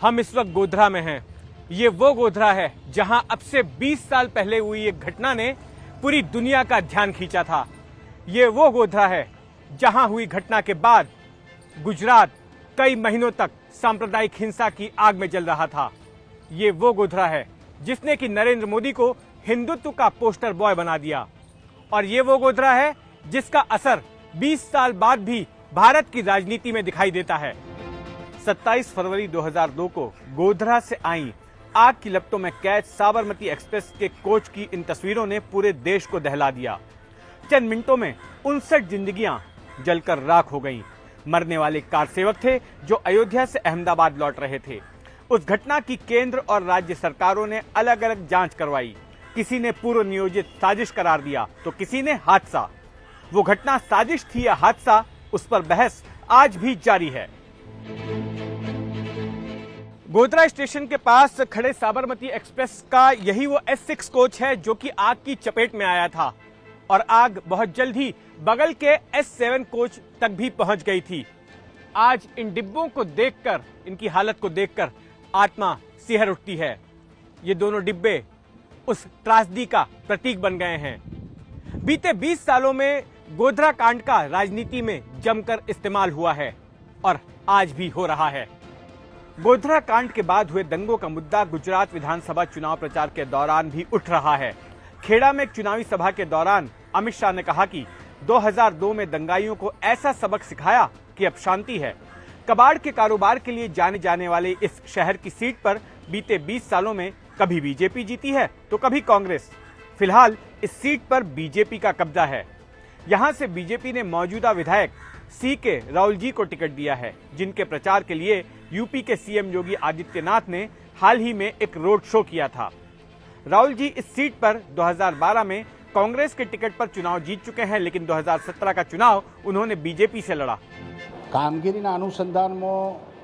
हम इस वक्त गोधरा में हैं। ये वो गोधरा है जहां अब से 20 साल पहले हुई एक घटना ने पूरी दुनिया का ध्यान खींचा था। ये वो गोधरा है जहां हुई घटना के बाद गुजरात कई महीनों तक सांप्रदायिक हिंसा की आग में जल रहा था। ये वो गोधरा है जिसने कि नरेंद्र मोदी को हिंदुत्व का पोस्टर बॉय बना दिया। और ये वो गोधरा है जिसका असर 20 साल बाद भी भारत की राजनीति में दिखाई देता है। 27 फरवरी 2002 को गोधरा से आई आग की लपटों में कैद साबरमती एक्सप्रेस के कोच की इन तस्वीरों ने पूरे देश को दहला दिया। चंद मिनटों में 59 जिंदगियां जलकर राख हो गईं। मरने वाले कार सेवक थे जो अयोध्या से अहमदाबाद लौट रहे थे। उस घटना की केंद्र और राज्य सरकारों ने अलग अलग जांच करवाई। किसी ने पूर्व नियोजित साजिश करार दिया तो किसी ने हादसा। वो घटना साजिश थी या हादसा, उस पर बहस आज भी जारी है। गोधरा स्टेशन के पास खड़े साबरमती एक्सप्रेस का यही वो S6 कोच है जो कि आग की चपेट में आया था और आग बहुत जल्द ही बगल के S7 कोच तक भी पहुंच गई थी। आज इन डिब्बों को देखकर, इनकी हालत को देखकर आत्मा सिहर उठती है। ये दोनों डिब्बे उस त्रासदी का प्रतीक बन गए हैं। बीते 20 सालों में गोधरा कांड का राजनीति में जमकर इस्तेमाल हुआ है और आज भी हो रहा है। गोधरा कांड के बाद हुए दंगों का मुद्दा गुजरात विधानसभा चुनाव प्रचार के दौरान भी उठ रहा है। खेड़ा में एक चुनावी सभा के दौरान अमित शाह ने कहा कि 2002 में दंगाइयों को ऐसा सबक सिखाया कि अब शांति है। कबाड़ के कारोबार के लिए जाने जाने वाले इस शहर की सीट पर बीते 20 सालों में कभी बीजेपी जीती है तो कभी कांग्रेस। फिलहाल इस सीट पर बीजेपी का कब्जा है। यहां से बीजेपी ने मौजूदा विधायक CK राहुल जी को टिकट दिया है, जिनके प्रचार के लिए यूपी के CM योगी आदित्यनाथ ने हाल ही में एक रोड शो किया था। राहुल जी इस सीट पर 2012 में कांग्रेस के टिकट पर चुनाव जीत चुके हैं, लेकिन 2017 का चुनाव उन्होंने बीजेपी से लड़ा। कामगीरीना अनुसंधाનમાં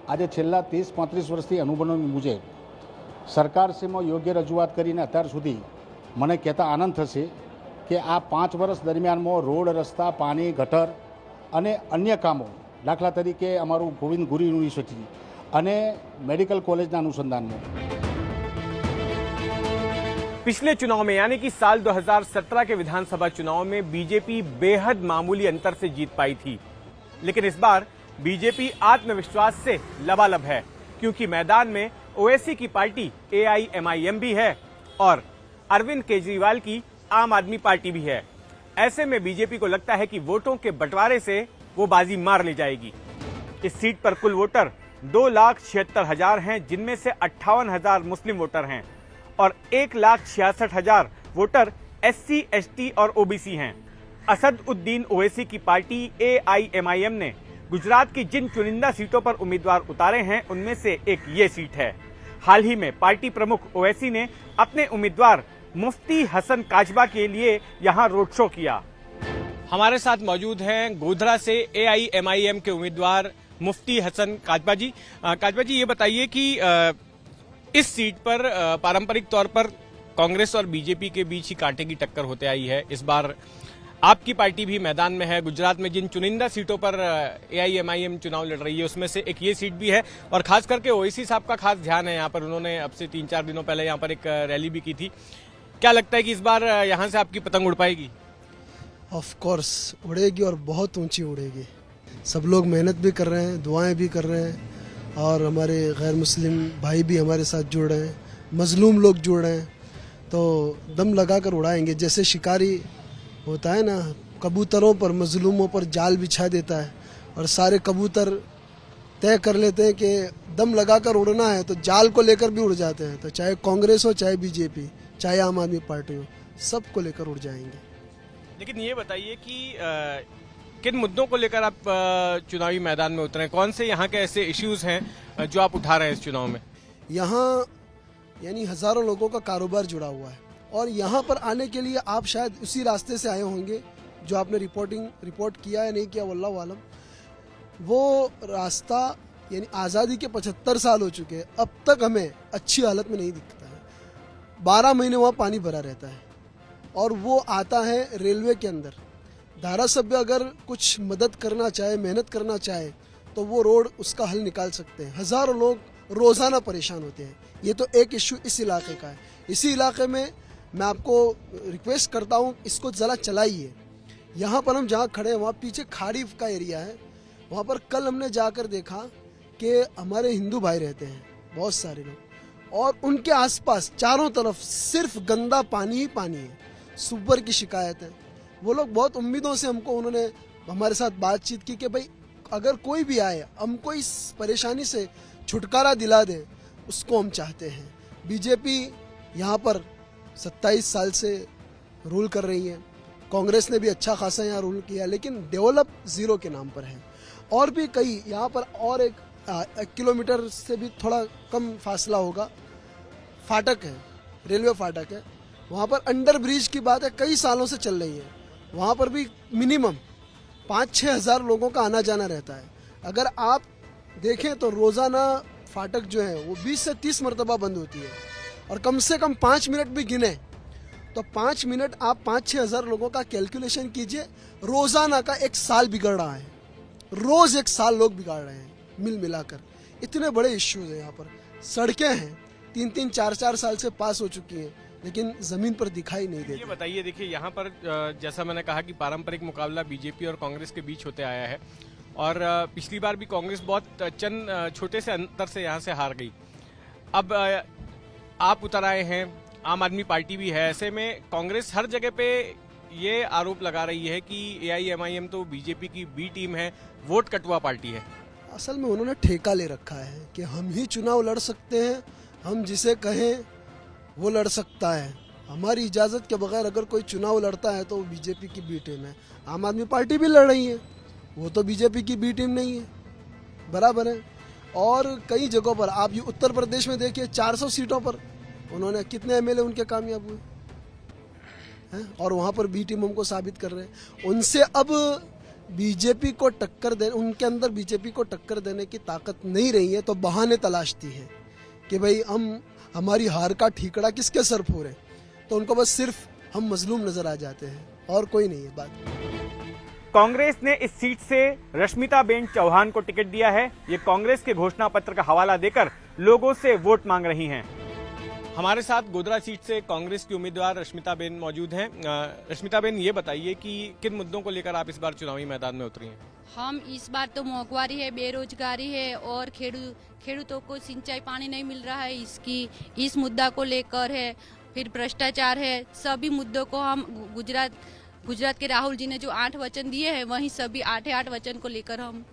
આજે છેલ્લા 30-35 વર્ષથી અનુભવનો મુજબ સરકારશ્રીમાં યોગ્ય રજૂઆત કરીને અત્યાર સુધી મને કહેતા આનંદ થશે કે આ 5 વર્ષ દરમિયાનમાં રોડ, રસ્તા, પાણી, ગટર અને અન્ય કામો, દાખલા તરીકે અમારું ગોવિંદ ગુરુ યુનિવર્સિટી અને મેડિકલ કોલેજના अनुसंधाનમાં पिछले चुनाव में यानी कि साल 2017 के विधानसभा चुनाव में बीजेपी बेहद मामूली अंतर से जीत पाई थी, लेकिन इस बार बीजेपी आत्मविश्वास से लबालब है क्योंकि मैदान में ओवैसी की पार्टी AIMIM भी है और अरविंद केजरीवाल की आम आदमी पार्टी भी है। ऐसे में बीजेपी को लगता है कि वोटों के बंटवारे से वो बाजी मार ले जाएगी। इस सीट पर कुल वोटर 2,76,000 हैं, जिनमें से 58,000 मुस्लिम वोटर हैं और 1,66,000 वोटर SC, ST और OBC हैं। असद उद्दीन ओवैसी की पार्टी AIMIM ने गुजरात की जिन चुनिंदा सीटों पर उम्मीदवार उतारे हैं, उनमें से एक ये सीट है। हाल ही में पार्टी प्रमुख ओवैसी ने अपने उम्मीदवार मुफ्ती हसन काचबा के लिए यहां रोड शो किया। हमारे साथ मौजूद हैं गोधरा से AIMIM के उम्मीदवार मुफ्ती हसन काचबा जी। काचबा जी, ये बताइए कि इस सीट पर पारंपरिक तौर पर कांग्रेस और बीजेपी के बीच ही कांटे की टक्कर होते आई है। इस बार आपकी पार्टी भी मैदान में है। गुजरात में जिन चुनिंदा सीटों पर AIMIM चुनाव लड़ रही है उसमें से एक ये सीट भी है और खास करके ओवैसी साहब का खास ध्यान है यहाँ पर। उन्होंने अब से 3-4 दिनों पहले यहाँ पर एक रैली भी की थी। क्या लगता है कि इस बार यहाँ से आपकी पतंग उड़ पाएगी? ऑफ कोर्स उड़ेगी और बहुत ऊंची उड़ेगी। सब लोग मेहनत भी कर रहे हैं, दुआएं भी कर रहे हैं और हमारे गैर मुस्लिम भाई भी हमारे साथ जुड़ रहे हैं, मजलूम लोग जुड़ रहे हैं, तो दम लगा कर उड़ाएंगे। जैसे शिकारी होता है ना, कबूतरों पर, मजलूमों पर जाल बिछा देता है और सारे कबूतर तय कर लेते हैं कि दम लगाकर उड़ना है तो जाल को लेकर भी उड़ जाते हैं। तो चाहे कांग्रेस हो, चाहे बीजेपी, चाहे आम आदमी पार्टी हो, सबको लेकर उड़ जाएंगे। लेकिन ये बताइए कि किन मुद्दों को लेकर आप चुनावी मैदान में उतरे? कौन से यहाँ के ऐसे इश्यूज हैं जो आप उठा रहे हैं इस चुनाव में? यहाँ यानी हजारों लोगों का कारोबार जुड़ा हुआ है और यहाँ पर आने के लिए आप शायद उसी रास्ते से आए होंगे जो आपने रिपोर्ट किया है, नहीं किया वल्लाहु आलम। वो रास्ता यानी आज़ादी के 75 साल हो चुके हैं, अब तक हमें अच्छी हालत में नहीं दिखता है। 12 महीने वहाँ पानी भरा रहता है और वो आता है रेलवे के अंदर। धारासभ्य अगर कुछ मदद करना चाहे, मेहनत करना चाहे, तो वो रोड उसका हल निकाल सकते हैं। हजारों लोग रोज़ाना परेशान होते हैं। ये तो एक इश्यू इस इलाके का है। इसी इलाके में मैं आपको रिक्वेस्ट करता हूँ, इसको ज़रा चलाइए। यहाँ पर हम जहाँ खड़े हैं वहाँ पीछे खाड़ी का एरिया है, वहाँ पर कल हमने जाकर देखा कि हमारे हिंदू भाई रहते हैं बहुत सारे लोग, और उनके आसपास चारों तरफ सिर्फ गंदा पानी ही पानी है, सुपर की शिकायत है। वो लोग बहुत उम्मीदों से उन्होंने हमारे साथ बातचीत की कि भाई अगर कोई भी आए हमको इस परेशानी से छुटकारा दिला दे, उसको हम चाहते हैं। बीजेपी यहाँ पर 27 साल से रूल कर रही है, कांग्रेस ने भी अच्छा खासा यहाँ रूल किया, लेकिन डेवलप जीरो के नाम पर है। और भी कई यहाँ पर, और एक किलोमीटर से भी थोड़ा कम फासला होगा, फाटक है, रेलवे फाटक है, वहाँ पर अंडर ब्रिज की बात है कई सालों से चल रही है। वहाँ पर भी मिनिमम 5-6 हज़ार लोगों का आना जाना रहता है। अगर आप देखें तो रोज़ाना फाटक जो है वो 20 से 30 मरतबा बंद होती है, और कम से कम 5 मिनट भी गिने तो 5 मिनट आप 5-6 हज़ार लोगों का कैलकुलेशन कीजिए। रोज़ाना का 1 साल बिगड़ रहा है, रोज़ 1 साल लोग बिगाड़ रहे हैं मिल मिलाकर। इतने बड़े इश्यूज हैं यहाँ पर। सड़कें हैं 3-3, 4-4 साल से पास हो चुकी हैं, लेकिन जमीन पर दिखाई नहीं देती। ये बताइए, देखिए यहाँ पर जैसा मैंने कहा कि पारंपरिक मुकाबला बीजेपी और कांग्रेस के बीच होते आया है, और पिछली बार भी कांग्रेस बहुत चंद छोटे से अंतर से यहाँ से हार गई। अब आप उतर आए हैं, आम आदमी पार्टी भी है, ऐसे में कांग्रेस हर जगह पे ये आरोप लगा रही है कि AIMIM तो बीजेपी की बी टीम है, वोट कटुआ पार्टी है। असल में उन्होंने ठेका ले रखा है कि हम ही चुनाव लड़ सकते हैं, हम जिसे कहें वो लड़ सकता है। हमारी इजाज़त के बगैर अगर कोई चुनाव लड़ता है तो वो बीजेपी की बी टीम है। आम आदमी पार्टी भी लड़ रही है, वो तो बीजेपी की बी टीम नहीं है, बराबर है। और कई जगहों पर आप ये उत्तर प्रदेश में देखिए, 400 सीटों पर उन्होंने कितने MLA उनके कामयाब हुए हैं, और वहाँ पर बी टीम हमको साबित कर रहे हैं। उनसे अब बीजेपी को टक्कर दे, उनके अंदर बीजेपी को टक्कर देने की ताकत नहीं रही है, तो बहाने तलाशती है कि भाई हमारी हार का ठीकड़ा किसके सर फोड़े। तो उनको बस सिर्फ हम मजलूम नजर आ जाते हैं, और कोई नहीं है बात। कांग्रेस ने इस सीट से रश्मिताबेन चौहान को टिकट दिया है। ये कांग्रेस के घोषणा पत्र का हवाला देकर लोगों से वोट मांग रही हैं। हमारे साथ गोधरा सीट से कांग्रेस की उम्मीदवार रश्मिताबेन मौजूद हैं। रश्मिताबेन, ये बताइए कि किन मुद्दों को लेकर आप इस बार चुनावी मैदान में उतरी हैं? हम इस बार तो महंगाई है, बेरोजगारी है, और खेडूतों को सिंचाई पानी नहीं मिल रहा है, इस मुद्दा को लेकर है। फिर भ्रष्टाचार है। सभी मुद्दों को हम गुजरात के राहुल जी ने जो 8 वचन दिए हैं, वहीं सभी 8 वचन को लेकर हम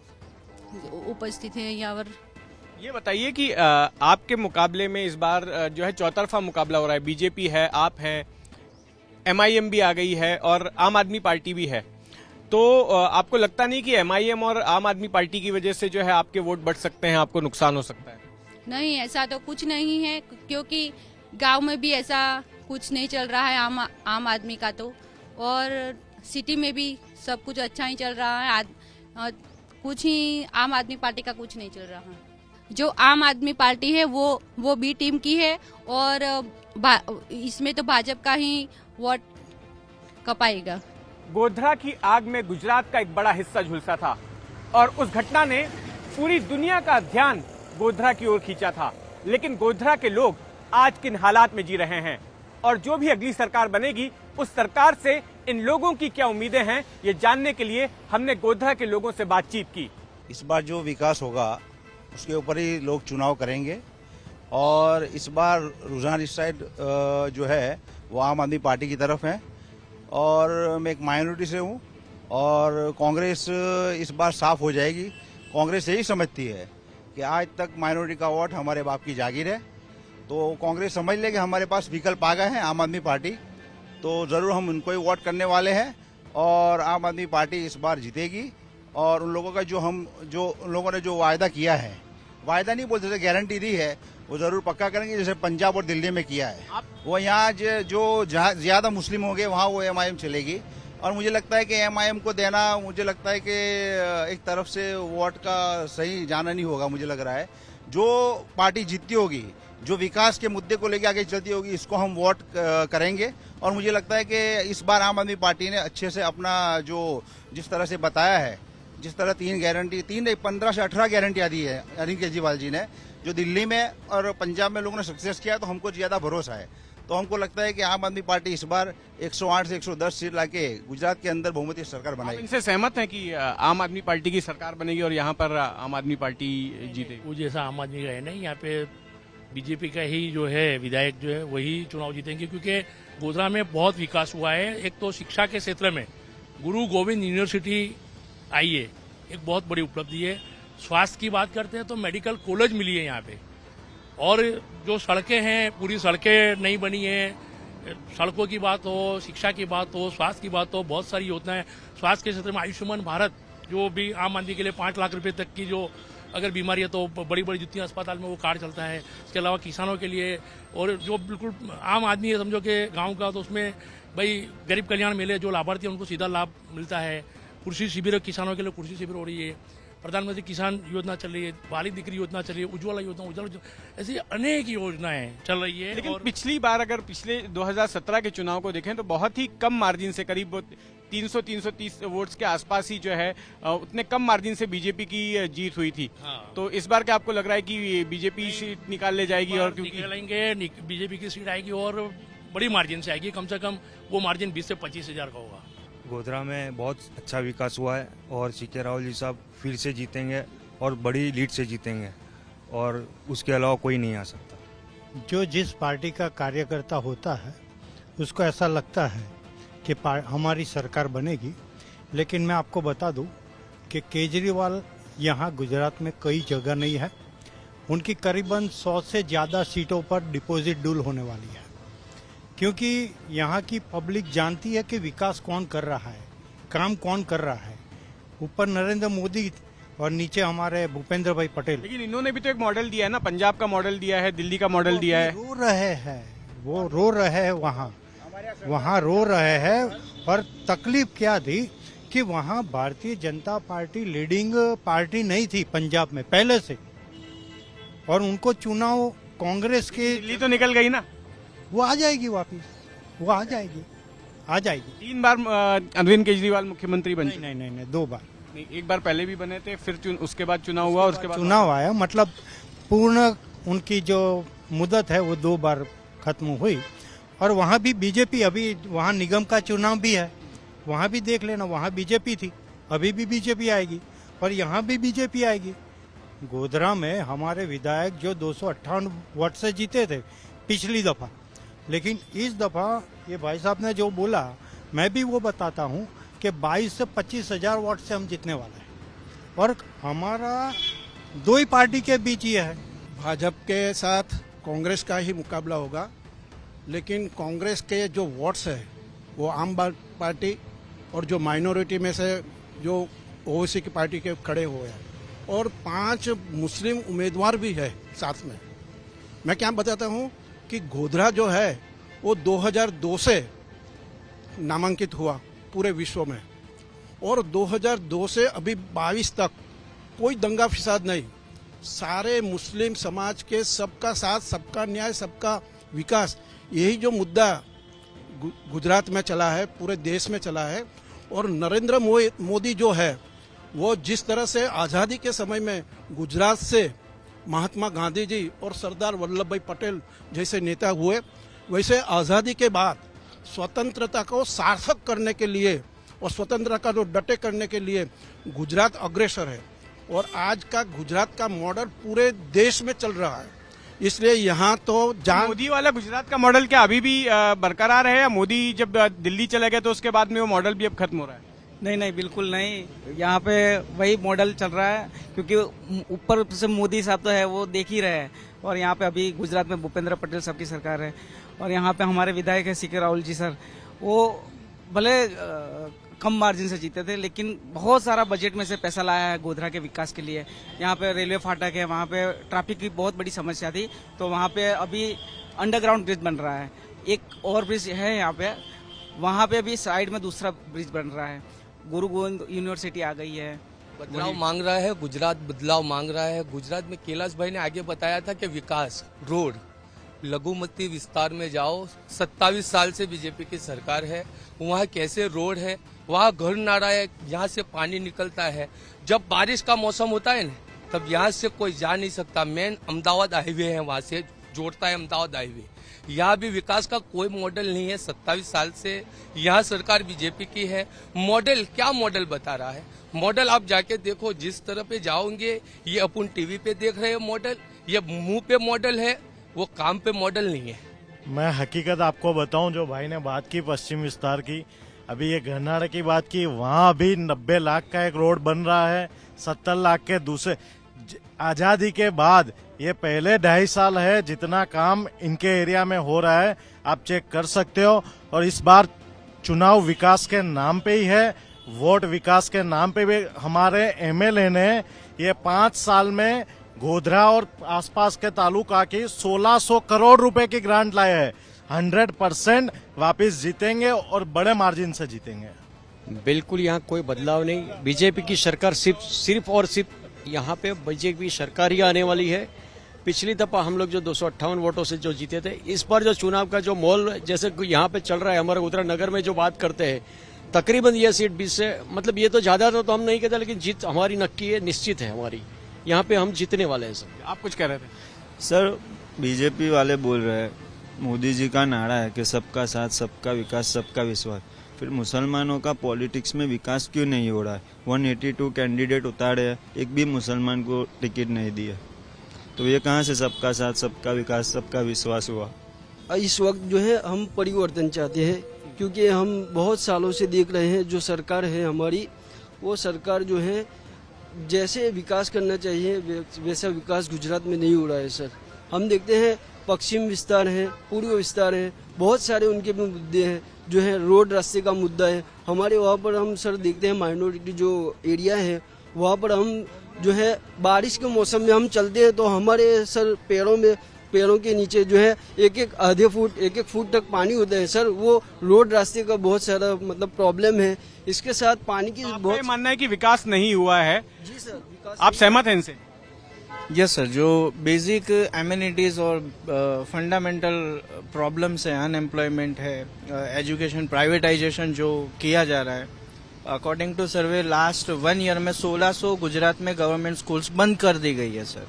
उपस्थित हैं यहाँ पर। ये बताइए कि आपके मुकाबले में इस बार जो है चौतरफा मुकाबला हो रहा है। बीजेपी है, आप हैं, MIM भी आ गई है, और आम आदमी पार्टी भी है। तो आपको लगता नहीं कि MIM और आम आदमी पार्टी की वजह से जो है आपके वोट बढ़ सकते हैं, आपको नुकसान हो सकता है? नहीं, ऐसा तो कुछ नहीं है, क्योंकि गांव में भी ऐसा कुछ नहीं चल रहा है आम आदमी का तो, और सिटी में भी सब कुछ अच्छा ही चल रहा है। कुछ ही आम आदमी पार्टी का कुछ नहीं चल रहा है। जो आम आदमी पार्टी है वो बी टीम की है, और इसमें तो भाजपा का ही वोट कपाएगा। गोधरा की आग में गुजरात का एक बड़ा हिस्सा झुलसा था, और उस घटना ने पूरी दुनिया का ध्यान गोधरा की ओर खींचा था। लेकिन गोधरा के लोग आज किन हालात में जी रहे हैं, और जो भी अगली सरकार बनेगी उस सरकार से इन लोगों की क्या उम्मीदें हैं, ये जानने के लिए हमने गोधरा के लोगों से बातचीत की। इस बार जो विकास होगा उसके ऊपर ही लोग चुनाव करेंगे, और इस बार रुझान इस साइड जो है वो आम आदमी पार्टी की तरफ है, और मैं एक माइनॉरिटी से हूँ, और कांग्रेस इस बार साफ हो जाएगी। कांग्रेस यही समझती है कि आज तक माइनॉरिटी का वोट हमारे बाप की जागीर है, तो कांग्रेस समझ ले कि हमारे पास विकल्प आ गए हैं आम आदमी पार्टी, तो जरूर हम उनको ही वोट करने वाले हैं, और आम आदमी पार्टी इस बार जीतेगी। और उन लोगों का जो उन लोगों ने जो वायदा किया है, वायदा नहीं बोलते थे, गारंटी दी है, वो जरूर पक्का करेंगे, जैसे पंजाब और दिल्ली में किया है। वो यहाँ जो जहाँ ज्यादा मुस्लिम होंगे वहाँ वो MIM चलेगी, और मुझे लगता है कि MIM को देना, मुझे लगता है कि एक तरफ से वोट का सही जाना नहीं होगा। मुझे लग रहा है जो पार्टी जीतती होगी, जो विकास के मुद्दे को लेकर आगे चलती होगी, इसको हम वोट करेंगे। और मुझे लगता है कि इस बार आम आदमी पार्टी ने अच्छे से अपना जो जिस तरह से बताया है जिस तरह 15 से 18 गारंटियां दी है अरविंद केजरीवाल जी ने, जो दिल्ली में और पंजाब में लोगों ने सक्सेस किया, तो हमको ज्यादा भरोसा है। तो हमको लगता है कि आम आदमी पार्टी इस बार 108 से 110 सीट लाके गुजरात के अंदर बहुमती सरकार आप बनाएगी। इनसे सहमत हैं कि आम आदमी पार्टी की सरकार बनेगी और यहाँ पर आम आदमी पार्टी जीतेगी? वो जैसा आम आदमी का है नहीं, यहाँ पे बीजेपी का ही जो है विधायक जो है वही चुनाव जीतेंगे, क्योंकि गोधरा में बहुत विकास हुआ है। एक तो शिक्षा के क्षेत्र में गुरु गोविंद यूनिवर्सिटी आई है, एक बहुत बड़ी उपलब्धि है। स्वास्थ्य की बात करते हैं तो मेडिकल कॉलेज मिली है यहाँ पे, और जो सड़कें हैं पूरी सड़कें नहीं बनी हैं। सड़कों की बात हो, शिक्षा की बात हो, स्वास्थ्य की बात हो, बहुत सारी योजनाएं। स्वास्थ्य के क्षेत्र में आयुष्मान भारत जो भी आम आदमी के लिए 5 लाख रुपए तक की जो अगर बीमारी है तो बड़ी बड़ी जितनी अस्पताल में वो कार्ड चलता है। इसके अलावा किसानों के लिए, और जो बिल्कुल आम आदमी है समझो कि गांव का, तो उसमें भाई गरीब कल्याण मेले जो लाभार्थी हैं उनको सीधा लाभ मिलता है। कृषि शिविर किसानों के लिए कृषि शिविर हो रही है, प्रधानमंत्री किसान योजना चल रही है, बाली दिकरी योजना चल रही है, उज्ज्वला योजना, ऐसी अनेक योजनाएं चल रही है। लेकिन पिछली बार अगर पिछले 2017 के चुनाव को देखें तो बहुत ही कम मार्जिन से, करीब 300-330 वोट्स के आसपास ही जो है उतने कम मार्जिन से बीजेपी की जीत हुई थी। हाँ। तो इस बार क्या आपको लग रहा है कि बीजेपी सीट निकाल ले जाएगी? और क्योंकि निकालेंगे, बीजेपी की सीट आएगी और बड़ी मार्जिन से आएगी, कम से कम वो मार्जिन 20 से 25 हजार का होगा। गोधरा में बहुत अच्छा विकास हुआ है और सीके राहुल जी साहब फिर से जीतेंगे और बड़ी लीड से जीतेंगे, और उसके अलावा कोई नहीं आ सकता। जो जिस पार्टी का कार्यकर्ता होता है उसको ऐसा लगता है कि हमारी सरकार बनेगी, लेकिन मैं आपको बता दूं कि केजरीवाल यहाँ गुजरात में कई जगह नहीं है। उनकी करीबन 100 से ज़्यादा सीटों पर डिपॉजिट डूल होने वाली है, क्योंकि यहाँ की पब्लिक जानती है कि विकास कौन कर रहा है, काम कौन कर रहा है। ऊपर नरेंद्र मोदी और नीचे हमारे भूपेंद्र भाई पटेल। लेकिन इन्होंने भी तो एक मॉडल दिया है ना, पंजाब का मॉडल दिया है, दिल्ली का मॉडल दिया है। रो रहे हैं, वो रो रहे हैं, वहाँ रो रहे हैं। और तकलीफ क्या थी कि वहाँ Bharatiya Janata party leading party नहीं थी पंजाब में पहले से, और उनको चुनाव कांग्रेस के, दिल्ली तो निकल गई ना, वो आ जाएगी वापिस, वो आ जाएगी। 3 बार अरविंद केजरीवाल मुख्यमंत्री बने? नहीं, 2 बार। नहीं, एक बार पहले भी बने थे, फिर उसके बाद चुनाव हुआ, उसके बाद चुनाव आया, मतलब पूर्ण उनकी जो मुदत है वो 2 बार खत्म हुई। और वहाँ भी बीजेपी, अभी वहाँ निगम का चुनाव भी है, वहाँ भी देख लेना, वहाँ बीजेपी थी, अभी भी बीजेपी आएगी, और यहाँ भी बीजेपी आएगी। गोधरा में हमारे विधायक जो 258 वोट से जीते थे पिछली दफा, लेकिन इस दफा ये भाई साहब ने जो बोला, मैं भी वो बताता हूँ कि 22 से 25 हजार वोट से हम जीतने वाले हैं, और हमारा 2 ही पार्टी के बीच ही है। भाजपा के साथ कांग्रेस का ही मुकाबला होगा, लेकिन कांग्रेस के जो वोट्स है वो आम पार्टी और जो माइनॉरिटी में से जो ओवैसी की पार्टी के खड़े हुए हैं, और 5 मुस्लिम उम्मीदवार भी है साथ में। मैं क्या बताता हूँ कि गोधरा जो है वो 2002 से नामांकित हुआ पूरे विश्व में, और 2002 से अभी 22 तक कोई दंगा फिसाद नहीं। सारे मुस्लिम समाज के सबका साथ, सबका न्याय, सबका विकास, यही जो मुद्दा गुजरात में चला है, पूरे देश में चला है। और नरेंद्र मोदी जो है वो जिस तरह से आज़ादी के समय में गुजरात से महात्मा गांधी जी और सरदार वल्लभ भाई पटेल जैसे नेता हुए, वैसे आज़ादी के बाद स्वतंत्रता को सार्थक करने के लिए और स्वतंत्रता का जो डटे करने के लिए गुजरात अग्रसर है, और आज का गुजरात का मॉडल पूरे देश में चल रहा है। इसलिए यहाँ तो मोदी वाला गुजरात का मॉडल क्या अभी भी बरकरार है, या मोदी जब दिल्ली चले गए तो उसके बाद में वो मॉडल भी अब खत्म हो रहा है? नहीं, बिल्कुल नहीं, यहाँ पे वही मॉडल चल रहा है, क्योंकि ऊपर से मोदी साहब तो है वो देख ही रहे हैं, और यहाँ पे अभी गुजरात में भूपेंद्र पटेल साहब की सरकार है, और यहाँ पे हमारे विधायक है सीके राहुल जी सर। वो भले कम मार्जिन से जीते थे, लेकिन बहुत सारा बजट में से पैसा लाया है गोधरा के विकास के लिए। यहाँ पे रेलवे फाटक है, वहाँ पे ट्रैफिक की बहुत बड़ी समस्या थी, तो वहाँ पे अभी अंडरग्राउंड ब्रिज बन रहा है। एक और ब्रिज है यहाँ पे, वहाँ पे अभी साइड में दूसरा ब्रिज बन रहा है। गुरु गोविंद यूनिवर्सिटी आ गई है। बदलाव मांग रहा है गुजरात, बदलाव मांग रहा है गुजरात में। कैलाश भाई ने आगे बताया था कि विकास, रोड, लघुमती विस्तार में जाओ। 27 साल से बीजेपी की सरकार है, वहाँ कैसे रोड है, वहाँ घर नाला है, यहाँ से पानी निकलता है। जब बारिश का मौसम होता है ना, तब यहाँ से कोई जा नहीं सकता। मेन अहमदाबाद हाईवे है, वहाँ से जोड़ता है अहमदाबाद हाईवे। यहाँ भी विकास का कोई मॉडल नहीं है। 27 साल से यहाँ सरकार बीजेपी की है। मॉडल क्या मॉडल बता रहा है? मॉडल आप जाके देखो, जिस तरह पे जाओगे, ये अपन टीवी पे देख रहे हैं मॉडल, ये मुंह पे मॉडल है, वो काम पे मॉडल नहीं है। मैं हकीकत आपको बताऊं, जो भाई ने बात की पश्चिम विस्तार की, अभी ये गरनाड़ा की बात की, वहाँ भी 90 लाख का एक रोड बन रहा है, 70 लाख के दूसरे। आजादी के बाद ये पहले 2.5 साल है जितना काम इनके एरिया में हो रहा है, आप चेक कर सकते हो। और इस बार चुनाव विकास के नाम पे ही है, वोट विकास के नाम पे भी। हमारे एमएलए ने ये 5 साल में गोधरा और आसपास के तालुका की 1600 करोड़ रुपए की ग्रांट लाए है। 100% वापस जीतेंगे और बड़े मार्जिन से जीतेंगे। बिल्कुल यहाँ कोई बदलाव नहीं। बीजेपी की सरकार सिर्फ और सिर्फ यहाँ पे बीजेपी सरकार ही आने वाली है। पिछली दफा हम लोग जो 258 वोटों से जो जीते थे, इस बार जो चुनाव का जो माहौल जैसे यहाँ पे चल रहा है, हमारे उत्तरा नगर में जो बात करते हैं, तकरीबन ये सीट 20 से, मतलब ये तो ज्यादा तो हम नहीं कहते, लेकिन जीत हमारी नक्की है, निश्चित है हमारी। यहाँ पे हम जीतने वाले हैं सर। आप कुछ कह रहे थे सर? बीजेपी वाले बोल रहे हैं, मोदी जी का नारा है कि सबका साथ, सबका विकास, सबका विश्वास। फिर मुसलमानों का पॉलिटिक्स में विकास क्यों नहीं हो रहा है? 182 कैंडिडेट उतारे हैं, एक भी मुसलमान को टिकट नहीं दिया, तो ये कहाँ से सबका साथ, सबका विकास, सबका विश्वास हुआ? इस वक्त जो है हम परिवर्तन चाहते हैं, क्योंकि हम बहुत सालों से देख रहे हैं जो सरकार है हमारी, वो सरकार जो है जैसे विकास करना चाहिए वैसा विकास गुजरात में नहीं हो रहा है सर। हम देखते हैं पश्चिम विस्तार है, पूर्व विस्तार है, बहुत सारे उनके मुद्दे हैं, जो है रोड रास्ते का मुद्दा है हमारे वहाँ पर। हम सर देखते हैं माइनॉरिटी जो एरिया है वहाँ पर हम जो है बारिश के मौसम में हम चलते हैं तो हमारे सर पैरों के नीचे जो है एक आधे फुट 1-1 फुट तक पानी होता है सर। वो रोड रास्ते का बहुत सारा मतलब प्रॉब्लम है। इसके साथ पानी की बहुत मानना है कि विकास नहीं हुआ है। जी सर, विकास आप सहमत हैं इनसे? यस सर, जो बेसिक एमिनिटीज और फंडामेंटल प्रॉब्लम्स है, अनएम्प्लॉयमेंट है, एजुकेशन प्राइवेटाइजेशन जो किया जा रहा है, according to survey last 1 year में 1600 गुजरात में गवर्नमेंट स्कूल्स बंद कर दी गई है सर,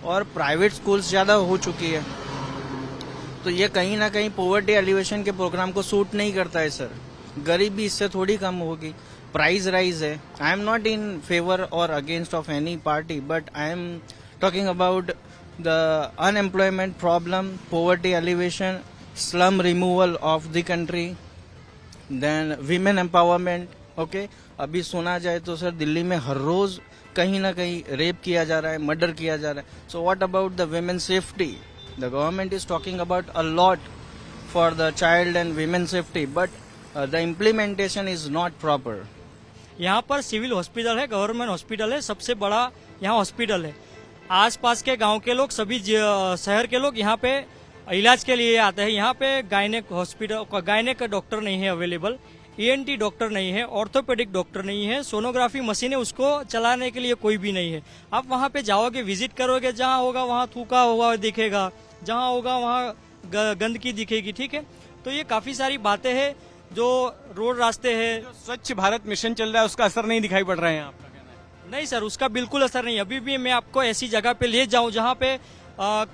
और प्राइवेट स्कूल्स ज्यादा हो चुकी है। तो ये कहीं ना कहीं पॉवर्टी एलिवेशन के प्रोग्राम को सूट नहीं करता है सर। गरीबी इससे थोड़ी कम होगी। प्राइस राइज है। I am not in favour और against of any party, but I am talking about the unemployment problem, poverty elevation, slum removal of the country, then women empowerment. Okay, अभी सुना जाए तो सर दिल्ली में हर रोज कहीं ना कहीं रेप किया जा रहा है, मर्डर किया जा रहा है। So what about the women safety? The government is talking about a lot for the child and women safety, but the implementation is not proper. यहाँ पर सिविल हॉस्पिटल है, गवर्नमेंट हॉस्पिटल है, सबसे बड़ा यहाँ हॉस्पिटल है। आसपास के गांव के लोग, सभी शहर के लोग यहाँ पे इलाज के लिए आते हैं। यहाँ पे गायनेक का डॉक्टर नहीं है अवेलेबल, ENT डॉक्टर नहीं है, ऑर्थोपेडिक डॉक्टर नहीं है, सोनोग्राफी मशीनें उसको चलाने के लिए कोई भी नहीं है। आप वहाँ पे जाओगे, विजिट करोगे, जहाँ होगा वहाँ थूका हुआ दिखेगा, जहाँ होगा वहाँ गंदगी दिखेगी। ठीक है, तो ये काफी सारी बातें हैं। जो रोड रास्ते हैं, स्वच्छ भारत मिशन चल रहा है, उसका असर नहीं दिखाई पड़ रहा है यहाँ पर? नहीं सर, उसका बिल्कुल असर नहीं। अभी भी मैं आपको ऐसी जगह पे ले जाऊं जहाँ पे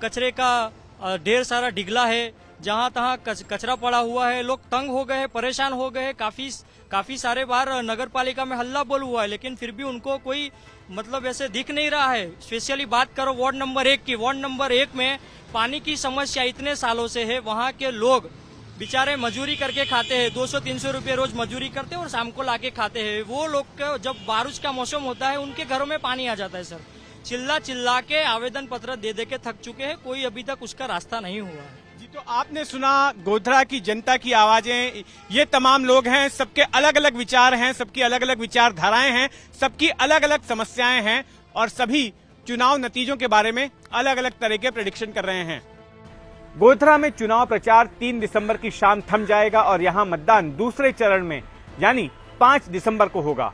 कचरे का ढेर सारा डिगला है, जहाँ तहाँ कचरा पड़ा हुआ है, लोग तंग हो गए हैं, परेशान हो गए हैं। काफी सारे बार नगर पालिका में हल्ला बोल हुआ है, लेकिन फिर भी उनको कोई मतलब ऐसे दिख नहीं रहा है। स्पेशली बात करो वार्ड नंबर 1 की, वार्ड नंबर 1 में पानी की समस्या इतने सालों से है। वहाँ के लोग बेचारे मजूरी करके खाते हैं, 200-300 रुपये रोज मजूरी करते हैं और शाम को लाके खाते हैं। वो लोग जब बारिश का मौसम होता है उनके घरों में पानी आ जाता है सर। चिल्ला के आवेदन पत्र दे के थक चुके हैं, कोई अभी तक उसका रास्ता नहीं हुआ है। जी, तो आपने सुना गोधरा की जनता की आवाजें। ये तमाम लोग हैं, सबके अलग अलग विचार हैं, सबकी अलग अलग विचारधाराएं हैं, सबकी अलग अलग समस्याएं हैं, और सभी चुनाव नतीजों के बारे में अलग अलग तरह के प्रेडिक्शन कर रहे हैं। गोधरा में चुनाव प्रचार 3 दिसंबर की शाम थम जाएगा और यहां मतदान दूसरे चरण में यानी 5 दिसंबर को होगा।